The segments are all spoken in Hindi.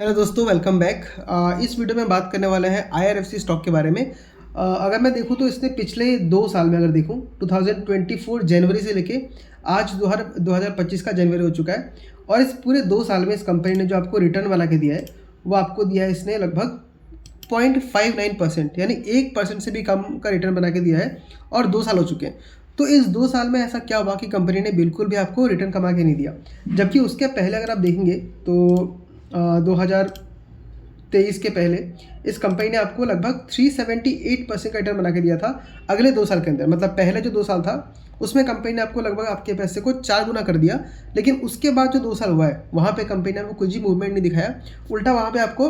हेलो दोस्तों, वेलकम बैक। इस वीडियो में बात करने वाले हैं आईआरएफसी स्टॉक के बारे में। अगर मैं देखूं तो इसने पिछले 2 साल में अगर देखूं 2024 जनवरी से लेके आज 2025 का जनवरी हो चुका है। और इस पूरे 2 साल में इस कंपनी ने जो आपको रिटर्न बना के दिया है वो आपको दिया है इसने लगभग 0.59%, यानी 1% से भी कम का रिटर्न बना के दिया है। और 2 साल हो चुके हैं। तो इस 2 साल में ऐसा क्या हुआ कि कंपनी ने बिल्कुल भी आपको रिटर्न कमा के नहीं दिया, जबकि उसके पहले अगर आप देखेंगे तो 2023 के पहले इस कंपनी ने आपको लगभग 378% का रिटर्न बना के दिया था अगले 2 साल के अंदर। मतलब पहले जो 2 साल था उसमें कंपनी ने आपको लगभग आपके पैसे को 4 गुना कर दिया, लेकिन उसके बाद जो 2 साल हुआ है वहाँ पे कंपनी ने आपको कुछ भी मूवमेंट नहीं दिखाया। उल्टा वहाँ पे आपको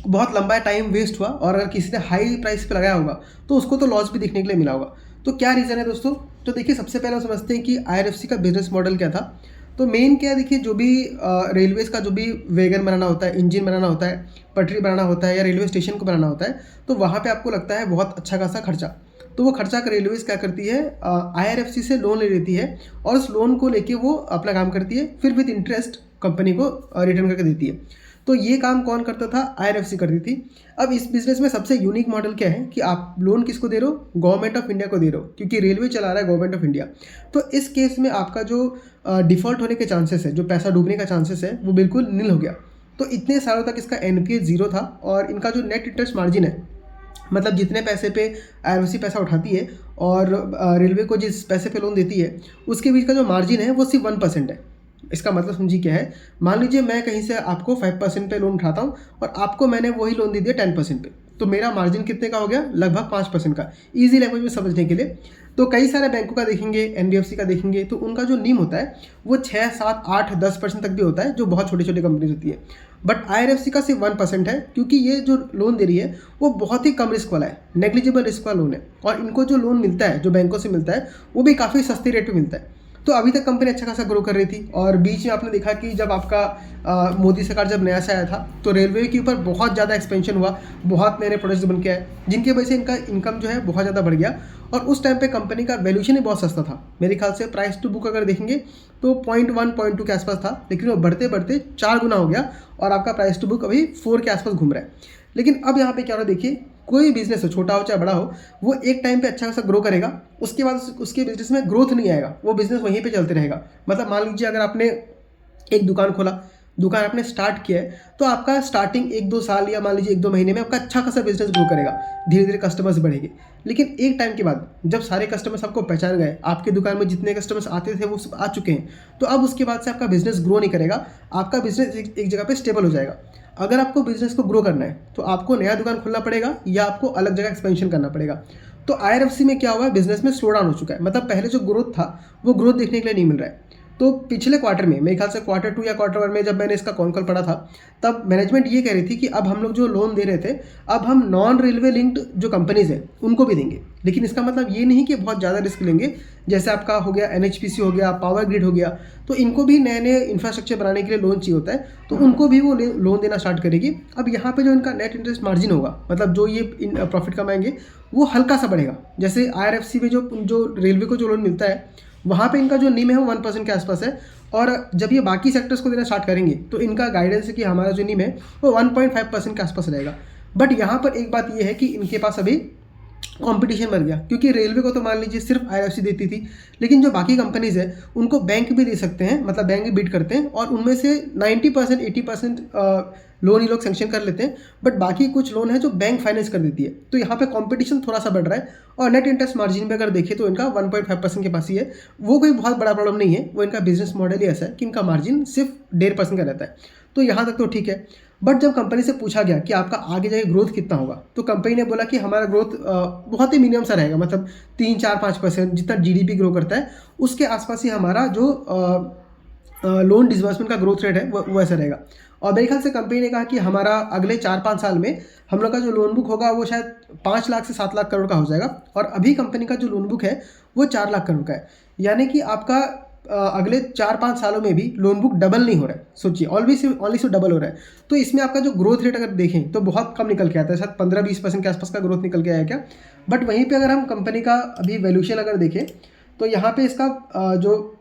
बहुत लंबा टाइम वेस्ट हुआ, और अगर किसी ने हाई प्राइस पे लगाया होगा तो उसको तो लॉस भी देखने के लिए मिला होगा। तो क्या रीज़न है दोस्तों? तो देखिए, सबसे पहले हम समझते हैं कि आईआरएफसी का बिजनेस मॉडल क्या था। तो मेन क्या है, देखिए, जो भी रेलवेज का जो भी वैगन बनाना होता है, इंजन बनाना होता है, पटरी बनाना होता है, या रेलवे स्टेशन को बनाना होता है, तो वहाँ पे आपको लगता है बहुत अच्छा खासा खर्चा। तो वो खर्चा का रेलवेज क्या करती है, आईआरएफसी से लोन ले लेती है, और उस लोन को लेके वो अपना काम करती है, फिर विद इंटरेस्ट कंपनी को रिटर्न करके देती है। तो ये काम कौन करता था? आईआरएफसी करती थी। अब इस बिजनेस में सबसे यूनिक मॉडल क्या है कि आप लोन किसको दे रहे हो? गवर्नमेंट ऑफ इंडिया को दे रहे हो, क्योंकि रेलवे चला रहा है गवर्नमेंट ऑफ इंडिया। तो इस केस में आपका जो डिफ़ॉल्ट होने के चांसेस है, जो पैसा डूबने का चांसेस है, वो बिल्कुल नील हो गया। तो इतने सालों तक इसका एनपीए 0 था, और इनका जो नेट इंटरेस्ट मार्जिन है, मतलब जितने पैसे पे आईआरएफसी पैसा उठाती है और रेलवे को जिस पैसे पे लोन देती है, उसके बीच का जो मार्जिन है वो सिर्फ 1% है। इसका मतलब समझिए क्या है। मान लीजिए मैं कहीं से आपको 5% पे लोन उठाता हूँ, और आपको मैंने वही लोन दे दिया 10% पे, तो मेरा मार्जिन कितने का हो गया? लगभग 5% का। ईजी लैंग्वेज में समझने के लिए, तो कई सारे बैंकों का देखेंगे, एनबीएफसी का देखेंगे, तो उनका जो नीम होता है वो 6, 7, 8, 10% तक भी होता है, जो बहुत छोटी छोटी कंपनीज होती है। बट आईआरएफसी का सिर्फ 1% है, क्योंकि ये जो लोन दे रही है वो बहुत ही कम रिस्क वाला है, नेग्लिजिबल रिस्क वाला लोन है। और इनको जो लोन मिलता है, जो बैंकों से मिलता है, वो भी काफ़ी सस्ते रेट पे मिलता है। तो अभी तक कंपनी अच्छा खासा ग्रो कर रही थी, और बीच में आपने देखा कि जब आपका मोदी सरकार जब नया से आया था, तो रेलवे के ऊपर बहुत ज़्यादा एक्सपेंशन हुआ, बहुत नए नए प्रोडक्ट्स बन के आए, जिनकी वजह से इनका इनकम जो है बहुत ज़्यादा बढ़ गया। और उस टाइम पे कंपनी का वैल्यूशन ही बहुत सस्ता था। मेरे ख्याल से प्राइस टू बुक अगर देखेंगे तो 0.1 0.2 के आसपास था, लेकिन वो बढ़ते बढ़ते 4 गुना हो गया, और आपका प्राइस टू बुक अभी 4 के आसपास घूम रहा है। लेकिन अब यहाँ पे क्या हो रहा है, देखिए, कोई बिजनेस हो, छोटा हो चाहे बड़ा हो, वो एक टाइम पे अच्छा खासा ग्रो करेगा, उसके बाद उसके बिजनेस में ग्रोथ नहीं आएगा, वो बिजनेस वहीं पे चलते रहेगा। मतलब मान लीजिए अगर आपने एक दुकान खोला, दुकान आपने स्टार्ट किया है, तो आपका स्टार्टिंग 1-2 साल या मान लीजिए 1-2 महीने में आपका अच्छा खासा बिजनेस ग्रो करेगा, धीरे धीरे कस्टमर्स बढ़ेंगे। लेकिन एक टाइम के बाद जब सारे कस्टमर्स आपको पहचान गए, आपकी दुकान में जितने कस्टमर्स आते थे वो सब आ चुके हैं, तो अब उसके बाद से आपका बिजनेस ग्रो नहीं करेगा, आपका बिजनेस एक जगह पे स्टेबल हो जाएगा। अगर आपको बिजनेस को ग्रो करना है तो आपको नया दुकान खोलना पड़ेगा, या आपको अलग जगह एक्सपेंशन करना पड़ेगा। तो आईआरएफसी में क्या हुआ है, बिजनेस में स्लो डाउन हो चुका है। मतलब पहले जो ग्रोथ था वो ग्रोथ देखने के लिए नहीं मिल रहा है। तो पिछले क्वार्टर में, मेरे ख्याल से Q2 या Q1 में जब मैंने इसका कॉन कॉल पढ़ा था, तब मैनेजमेंट ये कह रही थी कि अब हम लोग जो लोन दे रहे थे, अब हम नॉन रेलवे लिंक्ड जो कंपनीज हैं उनको भी देंगे। लेकिन इसका मतलब ये नहीं कि बहुत ज़्यादा रिस्क लेंगे। जैसे आपका हो गया एनएचपीसी, हो गया पावर ग्रिड, हो गया, तो इनको भी नए नए इंफ्रास्ट्रक्चर बनाने के लिए लोन चाहिए होता है, तो उनको भी वो लोन देना स्टार्ट करेगी। अब यहाँ पे जो इनका नेट इंटरेस्ट मार्जिन होगा, मतलब जो ये प्रॉफिट कमाएंगे, वो हल्का सा बढ़ेगा। जैसे आईआरएफसी में जो रेलवे को जो लोन मिलता है, वहाँ पे इनका जो नीम है वो 1% के आसपास है। और जब ये बाकी सेक्टर्स को देना स्टार्ट करेंगे तो इनका गाइडेंस है कि हमारा जो नीम है वो 1.5% के आसपास रहेगा। बट यहाँ पर एक बात ये है कि इनके पास अभी कंपटीशन बढ़ गया, क्योंकि रेलवे को तो मान लीजिए सिर्फ आईआरएफसी देती थी, लेकिन जो बाकी कंपनीज है उनको बैंक भी दे सकते हैं, मतलब बैंक भी बिड करते हैं, और उनमें से 90% 80% लोन ये लोग सेंक्शन कर लेते हैं। बट बाकी कुछ लोन है जो बैंक फाइनेंस कर देती है। तो यहाँ पे कंपटीशन थोड़ा सा बढ़ रहा है, और नेट इंटरेस्ट मार्जिन में अगर देखें तो इनका 1.5% के पास ही है। वो कोई बहुत बड़ा प्रॉब्लम नहीं है, वो इनका बिजनेस मॉडल ही ऐसा है कि इनका मार्जिन सिर्फ 1.5% का रहता है। तो यहाँ तक तो ठीक है। बट जब कंपनी से पूछा गया कि आपका आगे जाके ग्रोथ कितना होगा, तो कंपनी ने बोला कि हमारा ग्रोथ बहुत ही मिनिमम सा रहेगा, मतलब 3-4-5% जितना जीडीपी ग्रो करता है उसके आसपास ही हमारा जो लोन डिसबर्समेंट का ग्रोथ रेट है वो ऐसा रहेगा। और मेरे ख्याल से कंपनी ने कहा कि हमारा अगले 4-5 साल में हम लोग का जो लोन बुक होगा वो शायद 5 लाख से 7 लाख करोड़ का हो जाएगा, और अभी कंपनी का जो लोन बुक है वो 4 लाख करोड़ का है। यानी कि आपका अगले 4-5 सालों में भी लोन बुक डबल नहीं हो रहा है। सोचिए, ऑलवेज से डबल हो रहा है। तो इसमें आपका जो ग्रोथ रेट अगर देखें तो बहुत कम निकल के आता है, शायद 15-20% के आसपास का ग्रोथ निकल के आया क्या। बट वहीं पे अगर हम कंपनी का अभी वैल्यूशन अगर देखें तो यहाँ पे इसका जो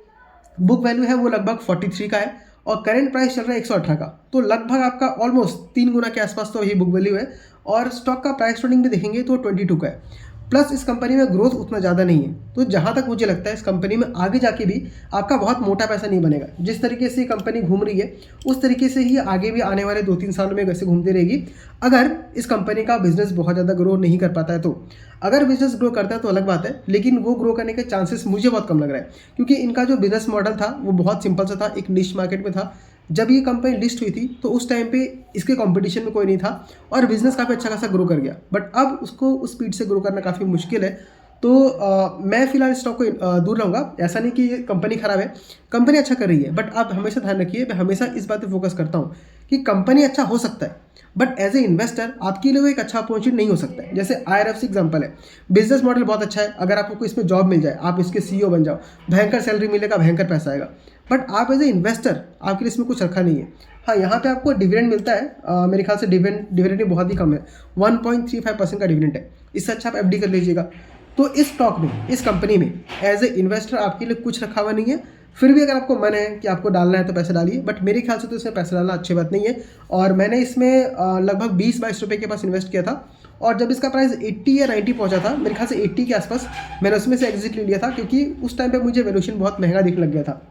बुक वैल्यू है वो लगभग 43 का है, और करंट प्राइस चल रहा है 118 का, तो लगभग आपका ऑलमोस्ट 3 गुना के आसपास तो यही बुक वैल्यू है। और स्टॉक का प्राइस ट्रेडिंग भी देखेंगे तो 22 का है। प्लस इस कंपनी में ग्रोथ उतना ज़्यादा नहीं है, तो जहाँ तक मुझे लगता है इस कंपनी में आगे जाके भी आपका बहुत मोटा पैसा नहीं बनेगा। जिस तरीके से ये कंपनी घूम रही है उस तरीके से ही आगे भी आने वाले 2-3 सालों में वैसे घूमती रहेगी, अगर इस कंपनी का बिजनेस बहुत ज़्यादा ग्रो नहीं कर पाता है तो। अगर बिजनेस ग्रो करता है तो अलग बात है, लेकिन वो ग्रो करने के चांसेस मुझे बहुत कम लग रहा है, क्योंकि इनका जो बिजनेस मॉडल था वो बहुत सिंपल सा था, एक निश मार्केट में था। जब ये कंपनी लिस्ट हुई थी तो उस टाइम पे इसके कंपटीशन में कोई नहीं था और बिजनेस काफ़ी अच्छा खासा ग्रो कर गया, बट अब उसको उस स्पीड से ग्रो करना काफ़ी मुश्किल है। तो मैं फिलहाल स्टॉक को दूर रहूँगा। ऐसा नहीं कि ये कंपनी ख़राब है, कंपनी अच्छा कर रही है, बट आप हमेशा ध्यान रखिए, मैं हमेशा इस बात पे फोकस करता हूँ कि कंपनी अच्छा हो सकता है, बट एज ए इन्वेस्टर आपके लिए वो एक अच्छा अपॉर्चुनिटी नहीं हो सकता है। जैसे IRFC एग्जांपल है, बिजनेस मॉडल बहुत अच्छा है, अगर आपको इसमें जॉब मिल जाए, आप इसके CEO बन जाओ, भयंकर सैलरी मिलेगा, भयंकर पैसा आएगा, बट आप एज ए इन्वेस्टर आपके लिए इसमें कुछ रखा नहीं है। हाँ, यहाँ पे आपको डिविडेंड मिलता है, मेरे ख्याल से डिविडेंड बहुत ही कम है, 1.35% का डिविडेंड है, इससे अच्छा आप FD कर लीजिएगा। तो इस स्टॉक में, इस कंपनी में एज ए इन्वेस्टर आपके लिए कुछ रखा हुआ नहीं है। फिर भी अगर आपको मन है कि आपको डालना है तो पैसे डालिए, बट मेरे ख्याल से तो इसमें पैसा डालना अच्छी बात नहीं है। और मैंने इसमें लगभग 20-22 रुपये के पास इन्वेस्ट किया था, और जब इसका प्राइस 80 या 90 पहुंचा था, मेरे ख्याल से 80 के आसपास, मैंने उसमें से एग्जिट ले लिया था, क्योंकि उस टाइम पे मुझे वैल्यूएशन बहुत महंगा दिखने लग गया था।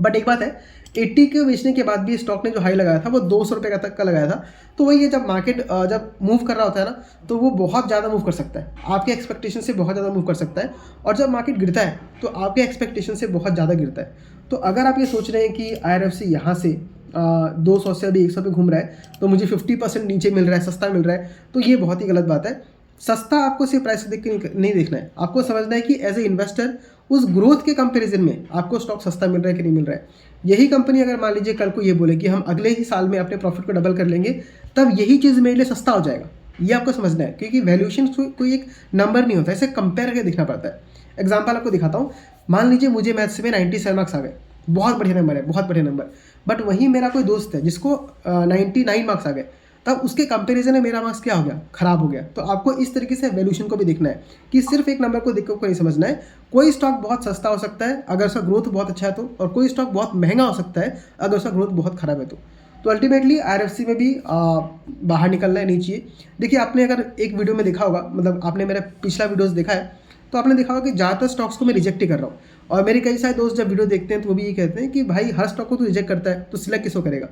बट एक बात है, 80 के बेचने के बाद भी स्टॉक ने जो हाई लगाया था वो 200 रुपये का तक का लगाया था। तो वही है, जब मार्केट जब मूव कर रहा होता है ना, तो वो बहुत ज़्यादा मूव कर सकता है, आपके एक्सपेक्टेशन से बहुत ज़्यादा मूव कर सकता है। और जब मार्केट गिरता है तो आपके एक्सपेक्टेशन से बहुत ज़्यादा गिरता है। तो अगर आप ये सोच रहे हैं कि IRFC यहाँ से 200 से अभी 100 पे घूम रहा है तो मुझे 50% नीचे मिल रहा है, सस्ता मिल रहा है, तो ये बहुत ही गलत बात है। सस्ता आपको सिर्फ प्राइस देख के नहीं देखना है, आपको समझना है कि एज ए इन्वेस्टर उस ग्रोथ के कंपैरिजन में आपको स्टॉक सस्ता मिल रहा है कि नहीं मिल रहा है। यही कंपनी अगर मान लीजिए कल को ये बोले कि हम अगले ही साल में अपने प्रॉफिट को डबल कर लेंगे, तब यही चीज़ मेरे लिए सस्ता हो जाएगा। ये आपको समझना है, क्योंकि वैल्यूएशन कोई एक नंबर नहीं होता, इसे कंपेयर करके देखना पड़ता है। एग्जाम्पल आपको दिखाता हूँ, मान लीजिए मुझे मैथ्स में 97 मार्क्स आ गए, बहुत बढ़िया नंबर है, बहुत बढ़िया नंबर, बट वहीं मेरा कोई दोस्त है जिसको 99 मार्क्स आ गए, तब उसके कंपैरिजन में मेरा मार्क्स क्या हो गया, खराब हो गया। तो आपको इस तरीके से वैल्यूएशन को भी देखना है कि सिर्फ एक नंबर को देख कर नहीं समझना है। कोई स्टॉक बहुत सस्ता हो सकता है अगर उसका ग्रोथ बहुत अच्छा है तो, और कोई स्टॉक बहुत महंगा हो सकता है अगर उसका ग्रोथ बहुत खराब है तो अल्टीमेटली IRFC में भी बाहर निकलना है, नहीं चाहिए। देखिए, आपने अगर एक वीडियो में देखा होगा, मतलब आपने मेरा पिछला वीडियोस देखा है, तो आपने देखा होगा कि ज़्यादातर स्टॉक्स को मैं रिजेक्ट ही कर रहा हूँ। और मेरे कई सारे दोस्त जब वीडियो देखते हैं तो वो भी ये कहते हैं कि भाई हर स्टॉक को तो रिजेक्ट करता है, तो सिलेक्ट किसको करेगा।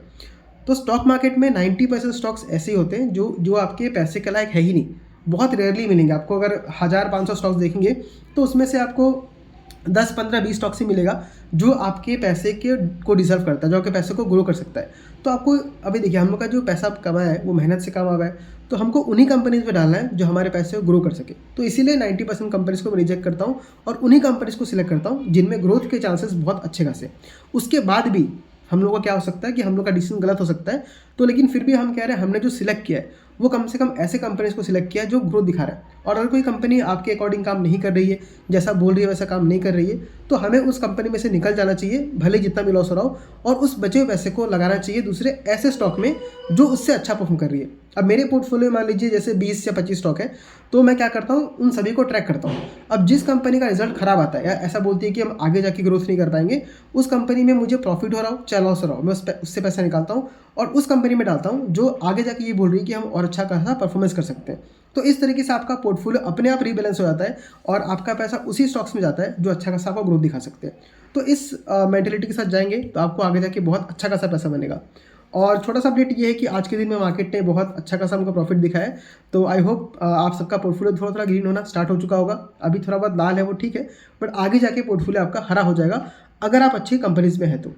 तो स्टॉक मार्केट में 90% स्टॉक्स ऐसे ही होते हैं जो आपके पैसे के लायक है ही नहीं, बहुत रेयरली मिलेंगे आपको। अगर 1500 स्टॉक्स देखेंगे तो उसमें से आपको 10, 15, 20 स्टॉक्स ही मिलेगा जो आपके पैसे को डिजर्व करता है, जो आपके पैसे को ग्रो कर सकता है। तो आपको अभी देखिए, हम लोग का जो पैसा कमाया है वो मेहनत से कमा हुआ है, तो हमको उन्हीं कंपनीज में डालना है जो हमारे पैसे को ग्रो कर सके। तो इसीलिए 90% कंपनीज को मैं रिजेक्ट करता हूँ और उन्हीं कंपनीज को सिलेक्ट करता हूँ जिनमें ग्रोथ के चांसेस बहुत अच्छे खासे। उसके बाद भी हम लोग का क्या हो सकता है कि हम लोग का डिसीजन गलत हो सकता है, तो लेकिन फिर भी हम कह रहे हैं हमने जो सिलेक्ट किया है वो कम से कम ऐसे कंपनीज को सिलेक्ट किया है जो ग्रोथ दिखा रहा है। और अगर कोई कंपनी आपके अकॉर्डिंग काम नहीं कर रही है, जैसा बोल रही है वैसा काम नहीं कर रही है, तो हमें उस कंपनी में से निकल जाना चाहिए, भले जितना भी लॉस हो रहा हो, और उस बचे हुए पैसे को लगाना चाहिए दूसरे ऐसे स्टॉक में जो उससे अच्छा परफॉर्म कर रही है। अब मेरे पोर्टफोलियो में मान लीजिए जैसे 20 या 25 स्टॉक है, तो मैं क्या करता हूँ, उन सभी को ट्रैक करता हूँ। अब जिस कंपनी का रिजल्ट खराब आता है या ऐसा बोलती है कि हम आगे जाके ग्रोथ नहीं कर पाएंगे, उस कंपनी में मुझे प्रॉफिट हो रहा हो चाहे लॉस हो रहा हो, मैं उससे पैसा निकालता हूँ और उस कंपनी में डालता हूँ जो आगे जाके ये बोल रही है कि हम और अच्छा खासा परफॉर्मेंस कर सकते हैं। तो इस तरीके से आपका पोर्टफोलियो अपने आप रीबैलेंस हो जाता है और आपका पैसा उसी स्टॉक्स में जाता है जो अच्छा खासा आपको ग्रोथ दिखा सकते हैं। तो इस मेंटेलिटी के साथ जाएंगे तो आपको आगे जाके बहुत अच्छा खासा पैसा बनेगा। और छोटा सा अपडेट ये है कि आज के दिन में मार्केट ने बहुत अच्छा खासा हमको प्रॉफिट दिखाया है। तो आई होप आप सबका पोर्टफोलियो थोड़ा थोड़ा ग्रीन होना स्टार्ट हो चुका होगा। अभी थोड़ा बहुत लाल है वो ठीक है, बट आगे जाके पोर्टफोलियो आपका हरा हो जाएगा अगर आप अच्छी कंपनीज में है तो।